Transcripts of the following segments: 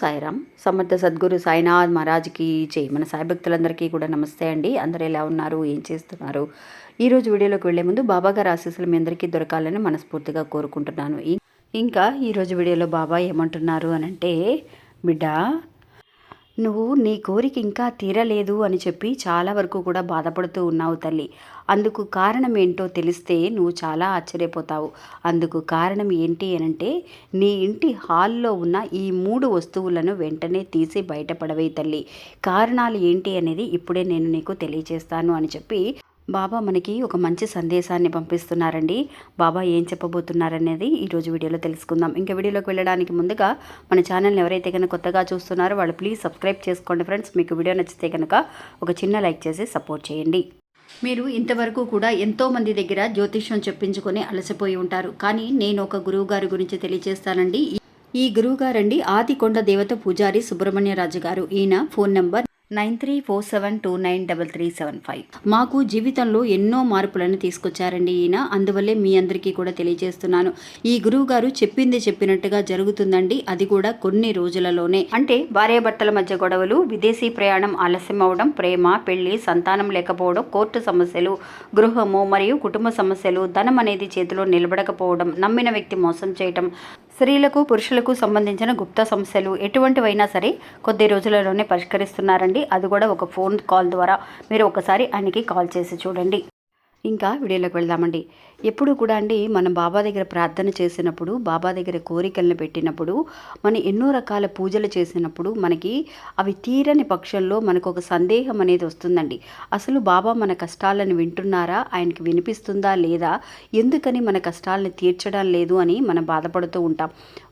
సాయిరామ్. సమర్థ సద్గురు సాయినాథ్ మహారాజ్కి జై. మన సాయి భక్తులందరికీ కూడా నమస్తే అండి. అందరూ ఎలా ఉన్నారు, ఏం చేస్తున్నారు? ఈరోజు వీడియోలోకి వెళ్లే ముందు బాబా గారి ఆశీస్సులు మీ అందరికీ దొరకాలని మనస్ఫూర్తిగా కోరుకుంటున్నాను. ఇంకా ఈరోజు వీడియోలో బాబా ఏమంటున్నారు అనంటే, బిడ్డ, నువ్వు నీ కోరిక ఇంకా తీరలేదు అని చెప్పి చాలా వరకు కూడా బాధపడుతూ ఉన్నావు తల్లి. అందుకు కారణం ఏంటో తెలిస్తే నువ్వు చాలా ఆశ్చర్యపోతావు. అందుకు కారణం ఏంటి అనంటే, నీ ఇంటి హాల్లో ఉన్న ఈ 3 వస్తువులను వెంటనే తీసి బయటపడవే తల్లి. కారణాలు ఏంటి అనేది ఇప్పుడే నేను నీకు తెలియజేస్తాను అని చెప్పి బాబా మనకి ఒక మంచి సందేశాన్ని పంపిస్తున్నారండి. బాబా ఏం చెప్పబోతున్నారనేది ఈరోజు వీడియోలో తెలుసుకుందాం. ఇంకా వీడియోలోకి వెళ్ళడానికి ముందుగా మన ఛానల్ని ఎవరైతే కనుక కొత్తగా చూస్తున్నారో వాళ్ళు ప్లీజ్ సబ్స్క్రైబ్ చేసుకోండి ఫ్రెండ్స్. మీకు వీడియో నచ్చితే కనుక ఒక చిన్న లైక్ చేసి సపోర్ట్ చేయండి. మీరు ఇంతవరకు కూడా ఎంతోమంది దగ్గర జ్యోతిష్యం చెప్పించుకొని అలసిపోయి ఉంటారు. కానీ నేను ఒక గురువు గారి గురించి తెలియజేస్తానండి. ఈ గురువు గారండి ఆదికొండ దేవత పూజారి సుబ్రహ్మణ్యరాజు గారు. ఈయన ఫోన్ నెంబర్ 9347293375. మాకు జీవితంలో ఎన్నో మార్పులను తీసుకొచ్చారండి ఈయన. అందువల్లే మీ అందరికీ కూడా తెలియజేస్తున్నాను. ఈ గురువు గారు చెప్పింది చెప్పినట్టుగా జరుగుతుందండి. అది కూడా కొన్ని రోజులలోనే. అంటే భార్యాభర్తల మధ్య గొడవలు, విదేశీ ప్రయాణం ఆలస్యం అవడం, ప్రేమ, పెళ్లి, సంతానం లేకపోవడం, కోర్టు సమస్యలు, గృహము మరియు కుటుంబ సమస్యలు, ధనం అనేది చేతిలో నిలబడకపోవడం, నమ్మిన వ్యక్తి మోసం చేయటం, స్త్రీలకు పురుషులకు సంబంధించిన గుప్త సమస్యలు ఎటువంటివైనా సరే కొద్ది రోజులలోనే పరిష్కరిస్తున్నారండి. అది కూడా ఒక ఫోన్ కాల్ ద్వారా. మీరు ఒకసారి ఆయనకి కాల్ చేసి చూడండి. ఇంకా వీడియోలోకి వెళ్దామండి. ఎప్పుడు కూడా అండి మనం బాబా దగ్గర ప్రార్థన చేసినప్పుడు, బాబా దగ్గర కోరికలను పెట్టినప్పుడు, మనం ఎన్నో రకాల పూజలు చేసినప్పుడు మనకి అవి తీరని పక్షంలో మనకు ఒక సందేహం అనేది వస్తుందండి. అసలు బాబా మన కష్టాలను వింటున్నారా, ఆయనకి వినిపిస్తుందా లేదా, ఎందుకని మన కష్టాలను తీర్చడం లేదు అని మనం బాధపడుతూ ఉంటాం.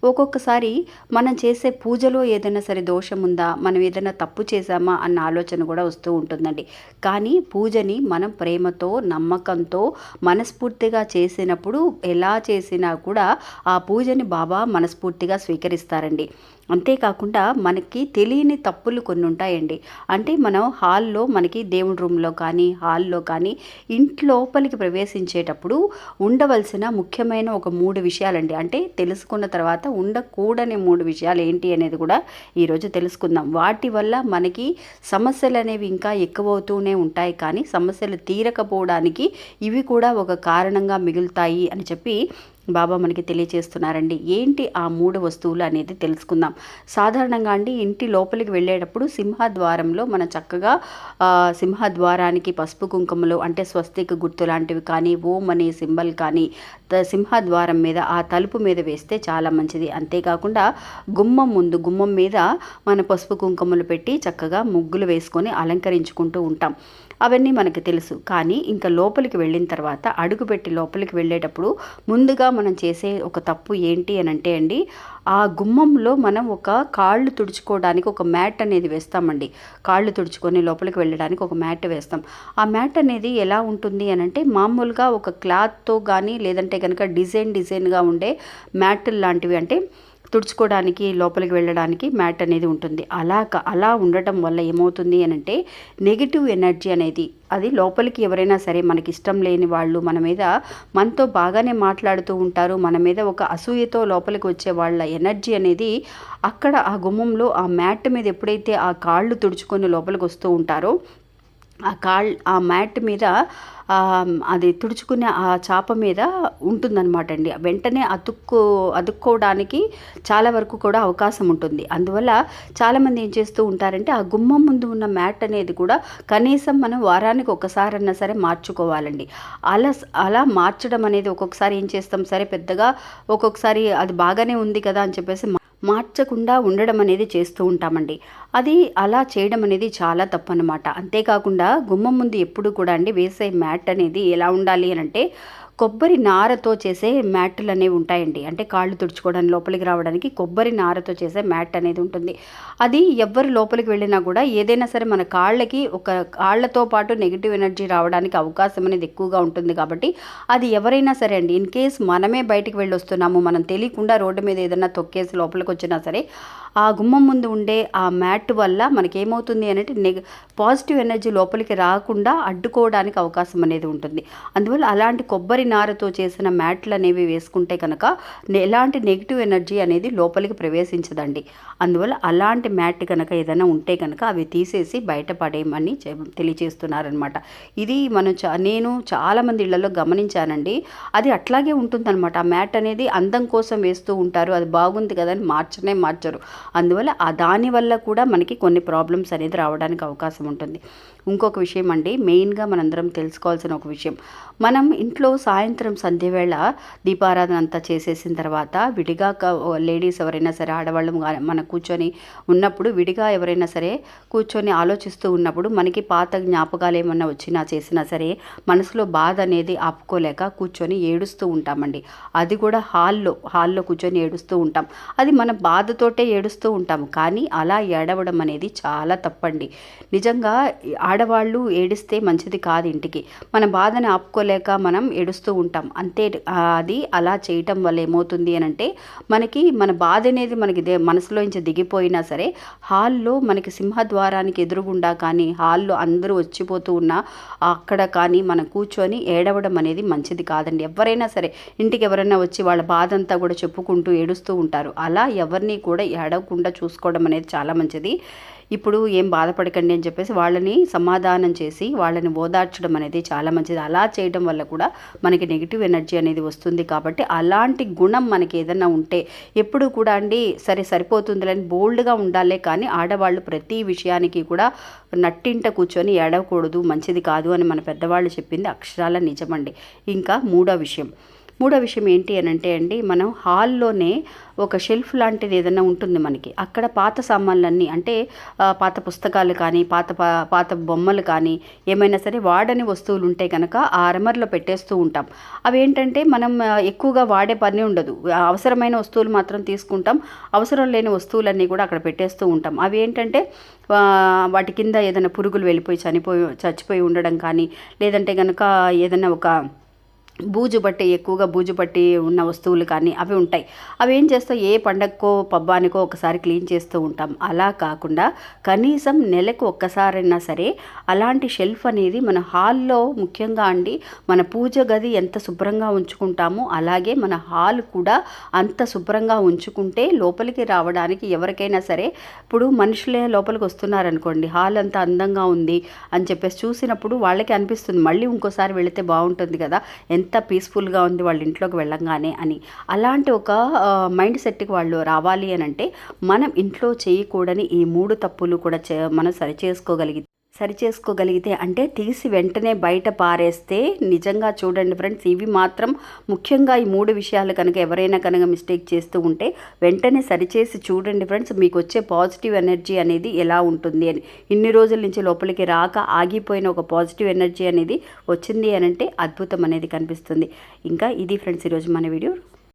ఒక్కొక్కసారి మనం చేసే పూజలో ఏదైనా సరే దోషం ఉందా, మనం ఏదైనా తప్పు చేశామా అన్న ఆలోచన కూడా వస్తూ ఉంటుందండి. కానీ పూజని మనం ప్రేమతో, నమ్మకంతో, మనస్ఫూర్తిగా చేసినప్పుడు ఎలా చేసినా కూడా ఆ పూజని బాబా మనస్ఫూర్తిగా స్వీకరిస్తారండి. అంతేకాకుండా మనకి తెలియని తప్పులు కొన్ని ఉంటాయండి. అంటే మనం హాల్లో, మనకి దేవుడి రూమ్లో కానీ హాల్లో కానీ ఇంట్లోపలికి ప్రవేశించేటప్పుడు ఉండవలసిన ముఖ్యమైన ఒక 3 విషయాలండి. అంటే తెలుసుకున్న తర్వాత ఉండకూడని 3 విషయాలు ఏంటి అనేది కూడా ఈరోజు తెలుసుకుందాం. వాటి వల్ల మనకి సమస్యలు అనేవి ఇంకా ఎక్కువవుతూనే ఉంటాయి. కానీ సమస్యలు తీరకపోవడానికి ఇవి కూడా ఒక కారణంగా మిగులుతాయి అని చెప్పి బాబా మనకి తెలియజేస్తున్నారండి. ఏంటి ఆ 3 వస్తువులు అనేది తెలుసుకుందాం. సాధారణంగా అండి ఇంటి లోపలికి వెళ్ళేటప్పుడు సింహద్వారంలో మనం చక్కగా సింహద్వారానికి పసుపు కుంకుమలు, అంటే స్వస్తిక్ గుర్తు లాంటివి కానీ, ఓం అనే సింబల్ కానీ సింహద్వారం మీద, ఆ తలుపు మీద వేస్తే చాలా మంచిది. అంతేకాకుండా గుమ్మం మీద మన పసుపు కుంకుమలు పెట్టి చక్కగా ముగ్గులు వేసుకొని అలంకరించుకుంటూ ఉంటాం. అవన్నీ మనకు తెలుసు. కానీ ఇంకా లోపలికి వెళ్ళిన తర్వాత, అడుగుపెట్టి లోపలికి వెళ్ళేటప్పుడు ముందుగా మనం చేసే ఒక తప్పు ఏంటి అని అంటే అండి, ఆ గుమ్మంలో మనం ఒక కాళ్ళు తుడుచుకోవడానికి ఒక మ్యాట్ అనేది వేస్తామండి. కాళ్ళు తుడుచుకొని లోపలికి వెళ్ళడానికి ఒక మ్యాట్ వేస్తాం. ఆ మ్యాట్ అనేది ఎలా ఉంటుంది అని అంటే, మామూలుగా ఒక క్లాత్తో కానీ లేదంటే కనుక డిజైన్గా ఉండే మ్యాట్ లాంటివి, అంటే తుడుచుకోవడానికి లోపలికి వెళ్ళడానికి మ్యాట్ అనేది ఉంటుంది. అలా ఉండటం వల్ల ఏమవుతుంది అని అంటే, నెగిటివ్ ఎనర్జీ అనేది అది లోపలికి ఎవరైనా సరే మనకి ఇష్టం లేని వాళ్ళు మన మీద, మనతో బాగానే మాట్లాడుతూ ఉంటారు, మన మీద ఒక అసూయతో లోపలికి వచ్చే వాళ్ళ ఎనర్జీ అనేది అక్కడ ఆ గుమ్మంలో ఆ మ్యాట్ మీద ఎప్పుడైతే ఆ కాళ్ళు తుడుచుకొని లోపలికి వస్తూ ఉంటారో, ఆ మ్యాట్ మీద అది తుడుచుకునే ఆ చాప మీద ఉంటుందన్నమాట అండి. వెంటనే అతుక్కోవడానికి చాలా వరకు కూడా అవకాశం ఉంటుంది. అందువల్ల చాలామంది ఏం చేస్తూ ఉంటారంటే, ఆ గుమ్మం ముందు ఉన్న మ్యాట్ అనేది కూడా కనీసం మనం వారానికి ఒకసారన్నా సరే మార్చుకోవాలండి. అలా మార్చడం అనేది ఒక్కొక్కసారి ఏం చేస్తాం, సరే పెద్దగా ఒక్కొక్కసారి అది బాగానే ఉంది కదా అని చెప్పేసి మార్చకుండా ఉండడం అనేది చేస్తూ ఉంటామండి. అది అలా చేయడం అనేది చాలా తప్పు అన్నమాట. అంతేకాకుండా గుమ్మం ముందు ఎప్పుడు కూడా అండి వేసే మ్యాట్ అనేది ఎలా ఉండాలి అని అంటే, కొబ్బరి నారతో చేసే మ్యాట్లు అనేవి ఉంటాయండి. అంటే కాళ్ళు తుడుచుకోవడానికి లోపలికి రావడానికి కొబ్బరి నారతో చేసే మ్యాట్ అనేది ఉంటుంది. అది ఎవ్వరు లోపలికి వెళ్ళినా కూడా ఏదైనా సరే మన కాళ్ళకి కాళ్ళతో పాటు నెగిటివ్ ఎనర్జీ రావడానికి అవకాశం అనేది ఎక్కువగా ఉంటుంది. కాబట్టి అది ఎవరైనా సరే అండి, ఇన్ కేస్ మనమే బయటికి వెళ్ళి వస్తున్నాము, మనం తెలియకుండా రోడ్డు మీద ఏదైనా తొక్కేసి లోపలికి వచ్చినా సరే ఆ గుమ్మం ముందు ఉండే ఆ మ్యాట్ వల్ల మనకేమవుతుంది అంటే పాజిటివ్ ఎనర్జీ లోపలికి రాకుండా అడ్డుకోవడానికి అవకాశం అనేది ఉంటుంది. అందువల్ల అలాంటి కొబ్బరి నారతో చేసిన మ్యాట్లు అనేవి వేసుకుంటే కనుక ఎలాంటి నెగిటివ్ ఎనర్జీ అనేది లోపలికి ప్రవేశించదండి. అందువల్ల అలాంటి మ్యాట్ కనుక ఏదైనా ఉంటే కనుక అవి తీసేసి బయటపడేయమని తెలియజేస్తున్నారనమాట. ఇది నేను చాలామంది ఇళ్లలో గమనించానండి. అది అట్లాగే ఉంటుందన్నమాట. ఆ మ్యాట్ అనేది అందం కోసం వేస్తూ ఉంటారు, అది బాగుంది కదా అని మార్చరు. అందువల్ల దానివల్ల కూడా మనకి కొన్ని ప్రాబ్లమ్స్ అనేది రావడానికి అవకాశం ఉంటుంది. ఇంకొక విషయం అండి, మెయిన్గా మనందరం తెలుసుకోవాల్సిన ఒక విషయం, మనం ఇంట్లో సాయంత్రం సంధ్యవేళ దీపారాధన అంతా చేసేసిన తర్వాత విడిగా లేడీస్ ఎవరైనా సరే, ఆడవాళ్ళు మన కూర్చొని ఉన్నప్పుడు విడిగా ఎవరైనా సరే కూర్చొని ఆలోచిస్తూ ఉన్నప్పుడు మనకి పాత జ్ఞాపకాలు ఏమన్నా వచ్చినా చేసినా సరే మనసులో బాధ అనేది ఆపుకోలేక కూర్చొని ఏడుస్తూ ఉంటామండి. అది కూడా హాల్లో కూర్చొని ఏడుస్తూ ఉంటాం. అది మన బాధతోటే ఏడుస్తూ ఉంటాము, కానీ అలా ఏడవడం అనేది చాలా తప్పండి. నిజంగా ఆడవాళ్ళు ఏడిస్తే మంచిది కాదు ఇంటికి. మన బాధని ఆపుకోలేక మనం ఏడుస్తూ ఉంటాం అంతే. అది అలా చేయటం వల్ల ఏమవుతుంది అని అంటే మనకి మన బాధ అనేది మనకి మనసులోంచి దిగిపోయినా సరే హాల్లో మనకి సింహద్వారానికి ఎదురుగుండా కానీ హాల్లో అందరూ వచ్చిపోతూ ఉన్నా అక్కడ కానీ మనం కూర్చొని ఏడవడం అనేది మంచిది కాదండి. ఎవరైనా సరే ఇంటికి ఎవరైనా వచ్చి వాళ్ళ బాధ అంతా కూడా చెప్పుకుంటూ ఏడుస్తూ ఉంటారు. అలా ఎవరిని కూడా ఏడవకుండా చూసుకోవడం అనేది చాలా మంచిది. ఇప్పుడు ఏం బాధపడకండి అని చెప్పేసి వాళ్ళని సమాధానం చేసి వాళ్ళని ఓదార్చడం అనేది చాలా మంచిది. అలా చేయడం వల్ల కూడా మనకి నెగిటివ్ ఎనర్జీ అనేది వస్తుంది. కాబట్టి అలాంటి గుణం మనకి ఏదైనా ఉంటే ఎప్పుడు కూడా అండి సరిపోతుందిలని బోల్డ్గా ఉండాలే, కానీ ఆడవాళ్ళు ప్రతి విషయానికి కూడా నట్టింట కూర్చొని ఏడవకూడదు, మంచిది కాదు అని మన పెద్దవాళ్ళు చెప్పింది అక్షరాల నిజమండి. ఇంకా మూడో విషయం ఏంటి అని అంటే అండి, మనం హాల్లోనే ఒక షెల్ఫ్ లాంటిది ఏదైనా ఉంటుంది మనకి. అక్కడ పాత సామాన్లన్నీ అంటే పాత పుస్తకాలు కానీ పాత బొమ్మలు కానీ ఏమైనా సరే వాడని వస్తువులు ఉంటే కనుక ఆ అరమర్లో పెట్టేస్తూ ఉంటాం. అవి ఏంటంటే మనం ఎక్కువగా వాడే పని ఉండదు, అవసరమైన వస్తువులు మాత్రం తీసుకుంటాం, అవసరం లేని వస్తువులన్నీ కూడా అక్కడ పెట్టేస్తూ ఉంటాం. అవి ఏంటంటే వాటి కింద ఏదైనా పురుగులు వెళ్ళిపోయి చచ్చిపోయి ఉండడం కానీ, లేదంటే కనుక ఏదైనా ఒక ఎక్కువగా బూజు పట్టి ఉన్న వస్తువులు కానీ అవి ఉంటాయి. అవి ఏం చేస్తాం, ఏ పండగకో పబ్బానికో ఒకసారి క్లీన్ చేస్తూ ఉంటాం. అలా కాకుండా కనీసం నెలకు ఒక్కసారైనా సరే అలాంటి షెల్ఫ్ అనేది మన హాల్లో, ముఖ్యంగా అండి మన పూజ గది ఎంత శుభ్రంగా ఉంచుకుంటామో అలాగే మన హాల్ కూడా అంత శుభ్రంగా ఉంచుకుంటే లోపలికి రావడానికి ఎవరికైనా సరే, ఇప్పుడు మనుషులే లోపలికి వస్తున్నారనుకోండి, హాల్ అంతా అందంగా ఉంది అని చెప్పేసి చూసినప్పుడు వాళ్ళకి అనిపిస్తుంది మళ్ళీ ఇంకోసారి వెళితే బాగుంటుంది కదా, ఎంత పీస్ఫుల్గా ఉంది వాళ్ళ ఇంట్లోకి వెళ్ళంగానే అని. అలాంటి ఒక మైండ్ సెట్కి వాళ్ళు రావాలి అని అంటే మనం ఇంట్లో చేయకూడని ఈ 3 తప్పులు కూడా మనం సరిచేసుకోగలిగితే అంటే తీసి వెంటనే బయట పారేస్తే, నిజంగా చూడండి ఫ్రెండ్స్, ఇవి మాత్రం ముఖ్యంగా ఈ 3 విషయాలు కనుక ఎవరైనా కనుక మిస్టేక్ చేస్తూ ఉంటే వెంటనే సరిచేసి చూడండి ఫ్రెండ్స్, మీకు వచ్చే పాజిటివ్ ఎనర్జీ అనేది ఎలా ఉంటుంది అని. ఇన్ని రోజుల నుంచి లోపలికి రాక ఆగిపోయిన ఒక పాజిటివ్ ఎనర్జీ అనేది వచ్చింది అని అంటే అద్భుతం అనేది కనిపిస్తుంది. ఇంకా ఇది ఫ్రెండ్స్ ఈరోజు మన వీడియో.